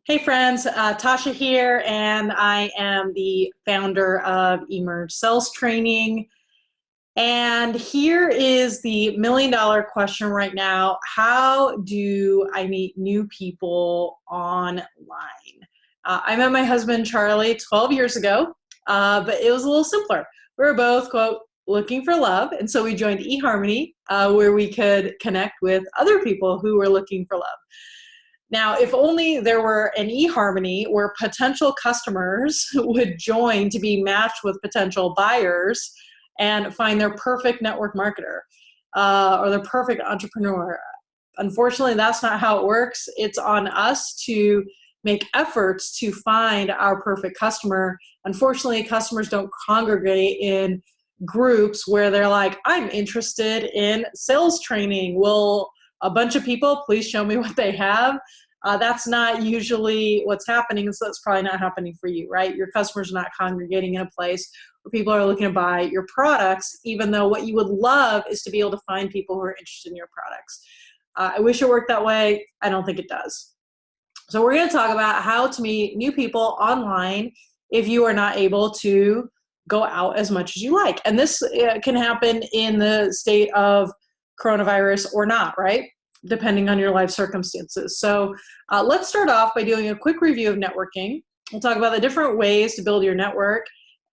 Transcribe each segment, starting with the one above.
Hey friends, Tasha here, and I am the founder of Emerge Sales Training. And here is the million-dollar question right now. How do I meet new people online? I met my husband, Charlie, 12 years ago, but it was a little simpler. We were both, quote, looking for love, and so we joined eHarmony, where we could connect with other people who were looking for love. Now, if only there were an eHarmony where potential customers would join to be matched with potential buyers and find their perfect network marketer or their perfect entrepreneur. Unfortunately, that's not how it works. It's on us to make efforts to find our perfect customer. Unfortunately, customers don't congregate in groups where they're like, I'm interested in sales training. Will a bunch of people please show me what they have? That's not usually what's happening, so that's probably not happening for you, right? Your customers are not congregating in a place where people are looking to buy your products, even though what you would love is to be able to find people who are interested in your products. I wish it worked that way. I don't think it does. So we're going to talk about how to meet new people online if you are not able to go out as much as you like. And this can happen in the state of coronavirus or not, right? Depending on your life circumstances. So let's start off by doing a quick review of networking. We'll talk about the different ways to build your network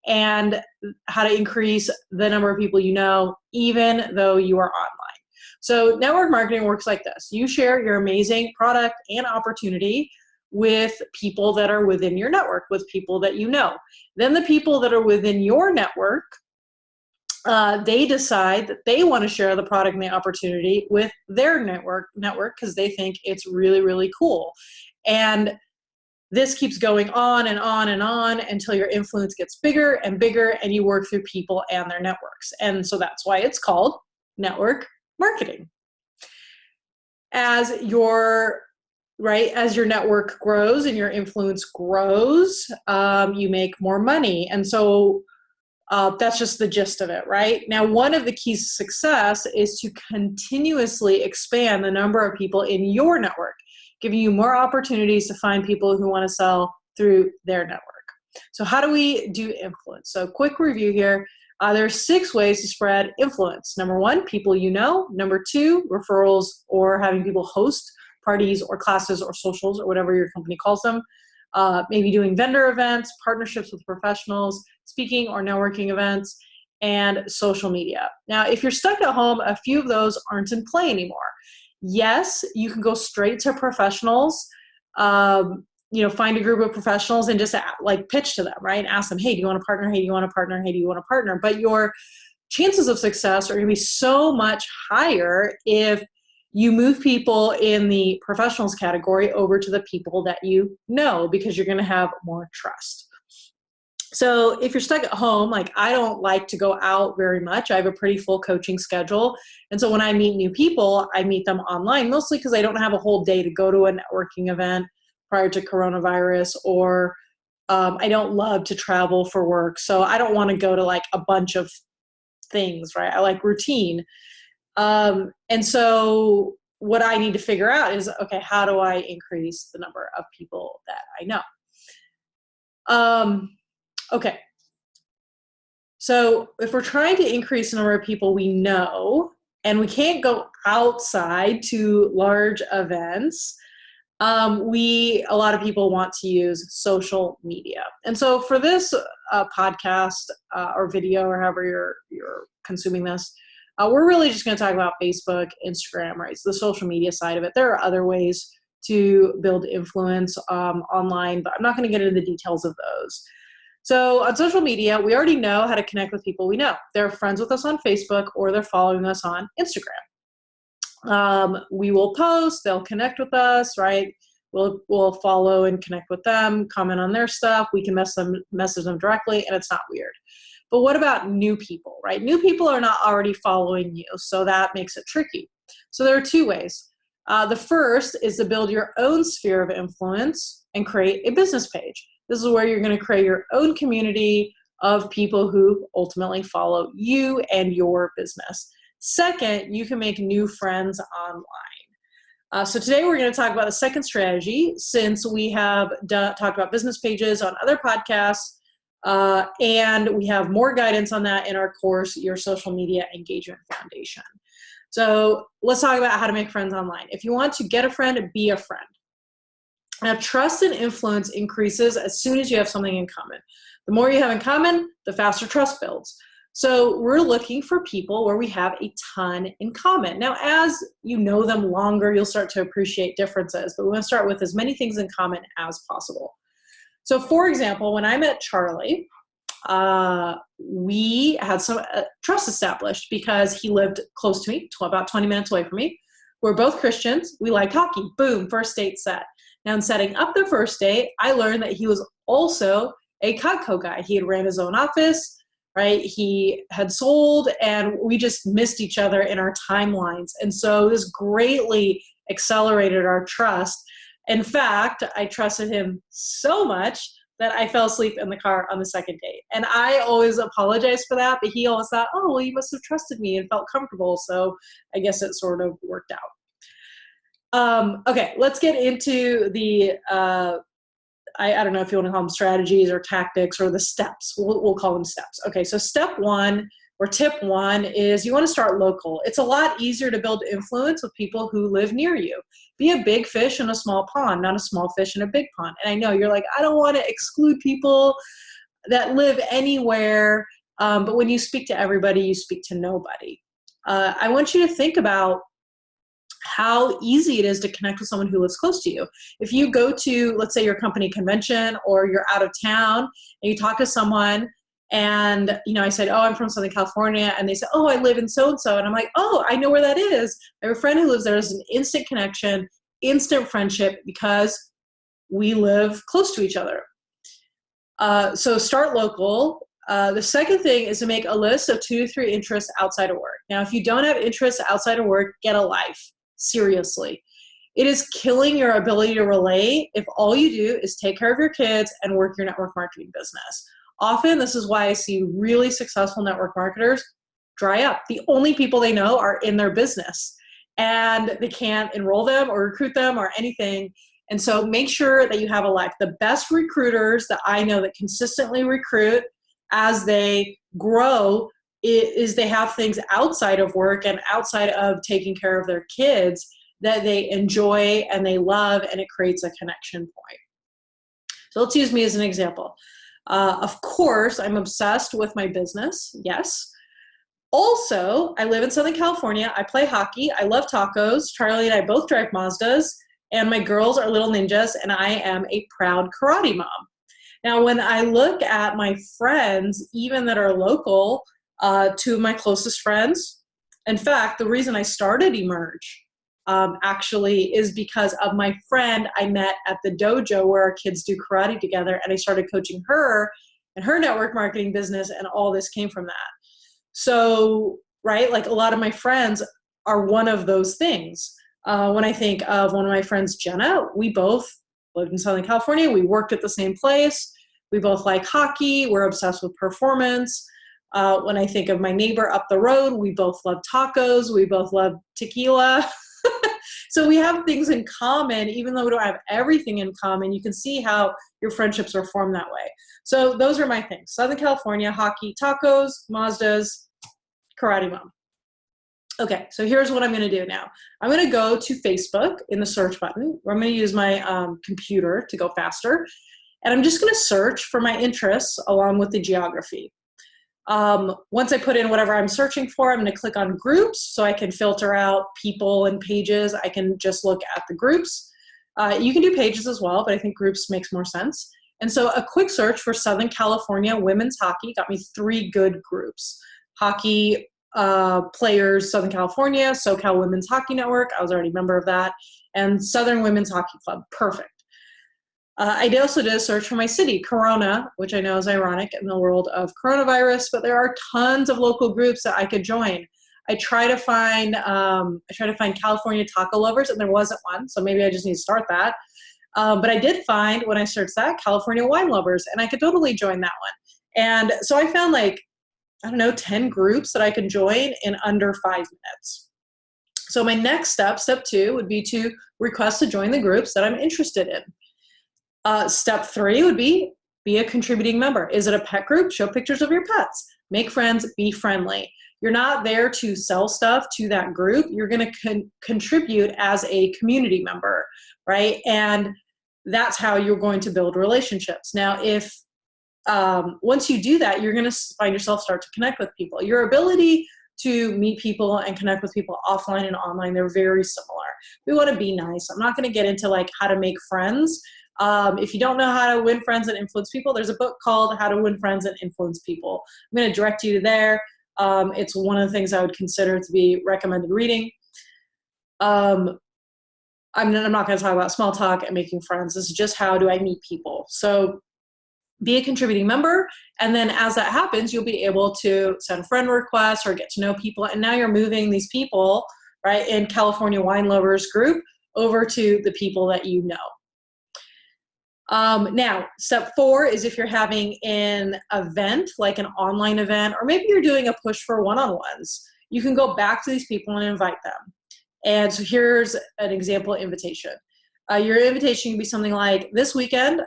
and how to increase the number of people you know, even though you are online. So network marketing works like this. You share your amazing product and opportunity with people that are within your network, with people that you know. Then the people that are within your network, they decide that they want to share the product and the opportunity with their network because they think it's really, really cool. And this keeps going on and on and on until your influence gets bigger and bigger and you work through people and their networks. And so that's why it's called network marketing. As your network grows and your influence grows, you make more money. And so that's just the gist of it, right? Now, one of the keys to success is to continuously expand the number of people in your network, giving you more opportunities to find people who want to sell through their network. So how do we do influence? So quick review here. There are 6 ways to spread influence. Number 1, people you know. Number 2, referrals or having people host parties or classes or socials or whatever your company calls them. Maybe doing vendor events, partnerships with professionals, speaking or networking events, and social media. Now, if you're stuck at home, a few of those aren't in play anymore. Yes, you can go straight to professionals, find a group of professionals and just pitch to them, right? Ask them, hey, do you want to partner? Hey, do you want to partner? Hey, do you want to partner? But your chances of success are going to be so much higher if you move people in the professionals category over to the people that you know, because you're going to have more trust. So if you're stuck at home, like I don't like to go out very much. I have a pretty full coaching schedule. And so when I meet new people, I meet them online, mostly because I don't have a whole day to go to a networking event prior to coronavirus, or I don't love to travel for work. So I don't want to go to like a bunch of things, right? I like routine. And so what I need to figure out is, okay, how do I increase the number of people that I know? Okay. So if we're trying to increase the number of people we know, and we can't go outside to large events, a lot of people want to use social media. And so for this podcast or video or however you're consuming this, we're really just going to talk about Facebook, Instagram, right? So the social media side of it. There are other ways to build influence online, but I'm not going to get into the details of those. So on social media, we already know how to connect with people we know. They're friends with us on Facebook or they're following us on Instagram. We will post, they'll connect with us, right? We'll follow and connect with them, comment on their stuff. We can message them directly, and it's not weird. But what about new people, right? New people are not already following you, so that makes it tricky. So there are 2 ways. The first is to build your own sphere of influence and create a business page. This is where you're going to create your own community of people who ultimately follow you and your business. Second, you can make new friends online. So today we're going to talk about the second strategy, since we have talked about business pages on other podcasts, and we have more guidance on that in our course, Your Social Media Engagement Foundation. So let's talk about how to make friends online. If you want to get a friend, be a friend. Now, trust and influence increases as soon as you have something in common. The more you have in common, the faster trust builds. So we're looking for people where we have a ton in common. Now, as you know them longer, you'll start to appreciate differences, but we want to start with as many things in common as possible. So for example, when I met Charlie, we had some trust established because he lived close to me, about 20 minutes away from me. We're both Christians. We liked hockey. Boom, first date set. Now, in setting up the first date, I learned that he was also a Cutco guy. He had ran his own office, right? He had sold, and we just missed each other in our timelines. And so this greatly accelerated our trust. In fact, I trusted him so much that I fell asleep in the car on the second date. And I always apologize for that, but he always thought, oh, well, you must have trusted me and felt comfortable. So I guess it sort of worked out. Okay, let's get into the, I don't know if you want to call them strategies or tactics or the steps. We'll call them steps. Okay, so step one or tip one is you want to start local. It's a lot easier to build influence with people who live near you. Be a big fish in a small pond, not a small fish in a big pond. And I know you're like, I don't want to exclude people that live anywhere, but when you speak to everybody, you speak to nobody. I want you to think about how easy it is to connect with someone who lives close to you. If you go to, let's say, your company convention, or you're out of town and you talk to someone and, I said, oh, I'm from Southern California. And they said, oh, I live in so-and-so. And I'm like, oh, I know where that is. I have a friend who lives there. There's an instant connection, instant friendship, because we live close to each other. So start local. The second thing is to make a list of 2 to 3 interests outside of work. Now, if you don't have interests outside of work, get a life. Seriously. It is killing your ability to relate if all you do is take care of your kids and work your network marketing business. Often, this is why I see really successful network marketers dry up. The only people they know are in their business, and they can't enroll them or recruit them or anything. And so make sure that you have a life. The best recruiters that I know that consistently recruit as they grow is they have things outside of work and outside of taking care of their kids that they enjoy and they love, and it creates a connection point. So let's use me as an example. Of course, I'm obsessed with my business. Yes. Also, I live in Southern California. I play hockey. I love tacos. Charlie and I both drive Mazdas, and my girls are little ninjas, and I am a proud karate mom. Now, when I look at my friends, even that are local, 2 of my closest friends, in fact, the reason I started Emerge actually is because of my friend I met at the dojo where our kids do karate together, and I started coaching her and her network marketing business, and all this came from that. So, right, like a lot of my friends are one of those things. When I think of one of my friends, Jenna, we both lived in Southern California. We worked at the same place. We both like hockey. We're obsessed with performance. When I think of my neighbor up the road, we both love tacos. We both love tequila. So we have things in common, even though we don't have everything in common. You can see how your friendships are formed that way. So those are my things. Southern California, hockey, tacos, Mazdas, karate mom. Okay, so here's what I'm going to do now. I'm going to go to Facebook in the search button, where I'm going to use my computer to go faster. And I'm just going to search for my interests along with the geography. Once I put in whatever I'm searching for, I'm going to click on groups so I can filter out people and pages. I can just look at the groups. You can do pages as well, but I think groups makes more sense. And so a quick search for Southern California women's hockey got me 3 good groups. Hockey players, Southern California, SoCal Women's Hockey Network, I was already a member of that, and Southern Women's Hockey Club, perfect. I also did a search for my city, Corona, which I know is ironic in the world of coronavirus, but there are tons of local groups that I could join. I try to find California taco lovers, and there wasn't one, so maybe I just need to start that. But I did find, when I searched that, California wine lovers, and I could totally join that one. And so I found 10 groups that I could join in under 5 minutes. So my next step 2, would be to request to join the groups that I'm interested in. Step 3 would be a contributing member. Is it a pet group? Show pictures of your pets. Make friends, be friendly. You're not there to sell stuff to that group. You're going to contribute as a community member, right? And that's how you're going to build relationships. Now, if once you do that, you're going to find yourself start to connect with people. Your ability to meet people and connect with people offline and online, they're very similar. We want to be nice. I'm not going to get into like how to make friends. If you don't know how to win friends and influence people, there's a book called How to Win Friends and Influence People. I'm going to direct you to there. It's one of the things I would consider to be recommended reading. I'm not going to talk about small talk and making friends. This is just how do I meet people. So be a contributing member, and then as that happens, you'll be able to send friend requests or get to know people, and now you're moving these people, right, in California Wine Lovers group over to the people that you know. Now, step 4 is if you're having an event, like an online event, or maybe you're doing a push for one-on-ones, you can go back to these people and invite them. And so here's an example invitation. Your invitation can be something like, this weekend,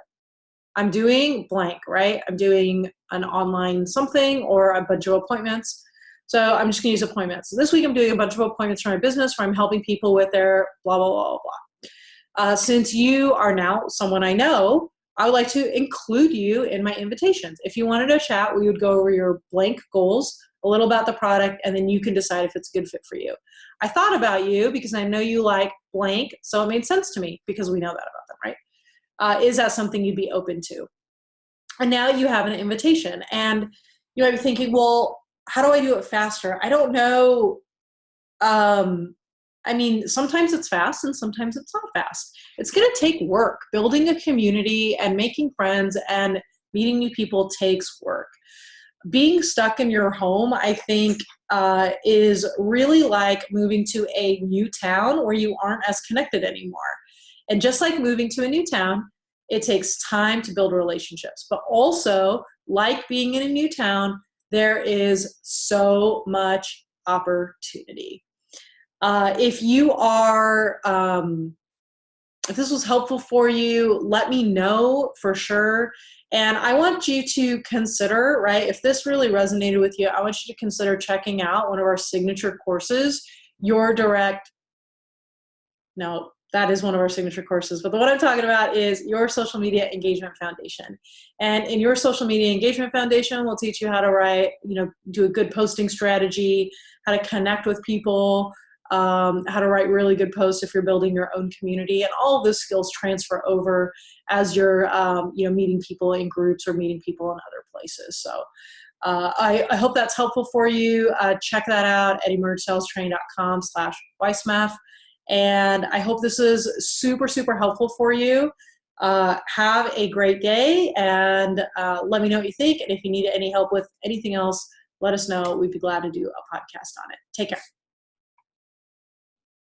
I'm doing blank, right? I'm doing an online something or a bunch of appointments. So I'm just gonna use appointments. So this week I'm doing a bunch of appointments for my business where I'm helping people with their blah, blah, blah, blah. Since you are now someone I know, I would like to include you in my invitations. If you wanted to chat, we would go over your blank goals, a little about the product, and then you can decide if it's a good fit for you. I thought about you because I know you like blank, so it made sense to me because we know that about them, right? Is that something you'd be open to? And now you have an invitation, and you might be thinking, well, how do I do it faster? I don't know. I mean, sometimes it's fast and sometimes it's not fast. It's going to take work. Building a community and making friends and meeting new people takes work. Being stuck in your home, I think, is really like moving to a new town where you aren't as connected anymore. And just like moving to a new town, it takes time to build relationships. But also, like being in a new town, there is so much opportunity. If you are, if this was helpful for you, let me know for sure. And I want you to consider, right, if this really resonated with you, I want you to consider checking out one of our signature courses, No, that is one of our signature courses, but the one I'm talking about is your Social Media Engagement Foundation. And in your Social Media Engagement Foundation, we'll teach you how to write, do a good posting strategy, how to connect with people, how to write really good posts if you're building your own community, and all of those skills transfer over as you're, meeting people in groups or meeting people in other places. So I hope that's helpful for you. Check that out at emergesalestraining.com/Weissmath. And I hope this is super, super helpful for you. Have a great day, and let me know what you think. And if you need any help with anything else, let us know. We'd be glad to do a podcast on it. Take care.